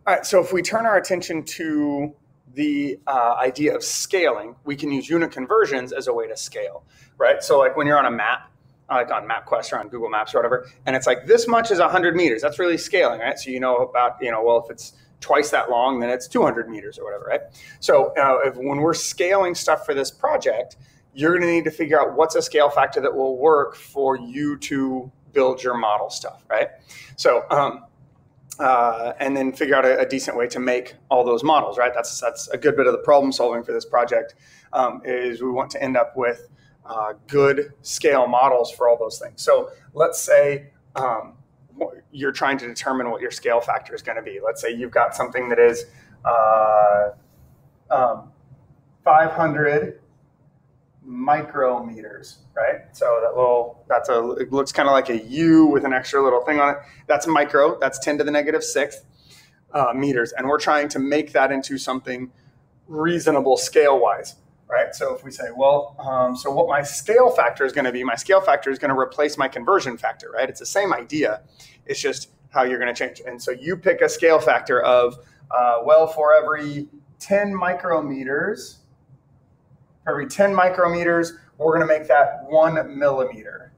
All right, so if we turn our attention to the idea of scaling, we can use unit conversions as a way to scale, right? So like when you're on a map, like on MapQuest or on Google Maps or whatever, and it's like this much is 100 meters. That's really scaling, right? So you know about, well, if it's twice that long, then it's 200 meters or whatever, right? So when we're scaling stuff for this project, you're going to need to figure out what's a scale factor that will work for you to build your model stuff, right? So, and then figure out a decent way to make all those models, right? That's a good bit of the problem solving for this project, is we want to end up with good scale models for all those things. So let's say you're trying to determine what your scale factor is going to be. Let's say you've got something that is 500 micrometers, right? So it looks kind of like a U with an extra little thing on it. That's micro, that's 10 to the negative sixth meters. And we're trying to make that into something reasonable scale-wise, right? So if we say, well, so what my scale factor is going to be, my scale factor is going to replace my conversion factor, right? It's the same idea. It's just how you're going to change. And so you pick a scale factor of, for every 10 micrometers, we're going to make that 1 millimeter,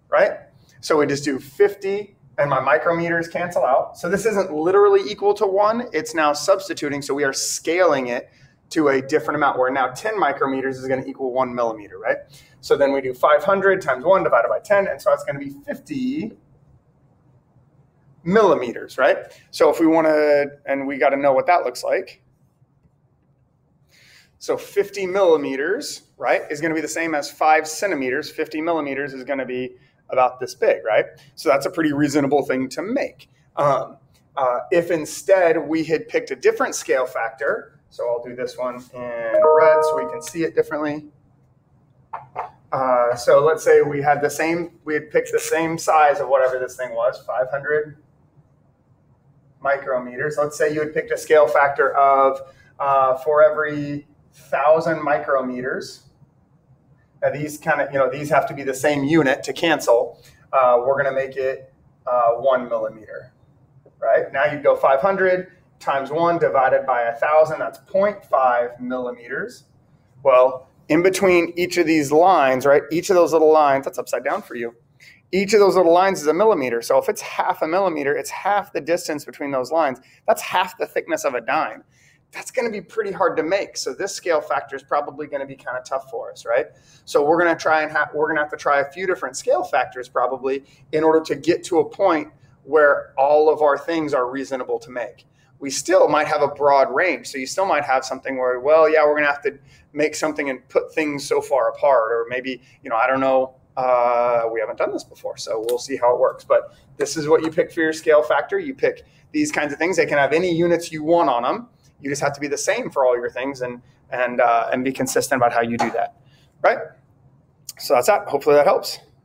right? So we just do 50, and my micrometers cancel out. So this isn't literally equal to 1. It's now substituting. So we are scaling it to a different amount, where now 10 micrometers is going to equal 1 millimeter, right? So then we do 500 times 1 divided by 10, and so it's going to be 50 millimeters, right? So if we want to, and we got to know what that looks like. So 50 millimeters, right, is going to be the same as 5 centimeters. 50 millimeters is going to be about this big, right? So that's a pretty reasonable thing to make. If instead we had picked a different scale factor, so I'll do this one in red so we can see it differently. So let's say we had picked the same size of whatever this thing was, 500 micrometers. Let's say you had picked a scale factor of, for every 1,000 micrometers. Now these these have to be the same unit to cancel. We're going to make it 1 millimeter, right? Now you go 500 times 1 divided by 1,000. That's 0.5 millimeters. Well, in between each of these lines, right? Each of those little lines, that's upside down for you. Each of those little lines is a millimeter. So if it's half a millimeter, it's half the distance between those lines. That's half the thickness of a dime. That's going to be pretty hard to make. So this scale factor is probably going to be kind of tough for us, right? So we're going to have to try a few different scale factors probably in order to get to a point where all of our things are reasonable to make. We still might have a broad range. So you still might have something where, well, yeah, we're going to have to make something and put things so far apart, or maybe, I don't know. We haven't done this before, so we'll see how it works. But this is what you pick for your scale factor. You pick these kinds of things. They can have any units you want on them. You just have to be the same for all your things and be consistent about how you do that, right? So that's that. Hopefully that helps.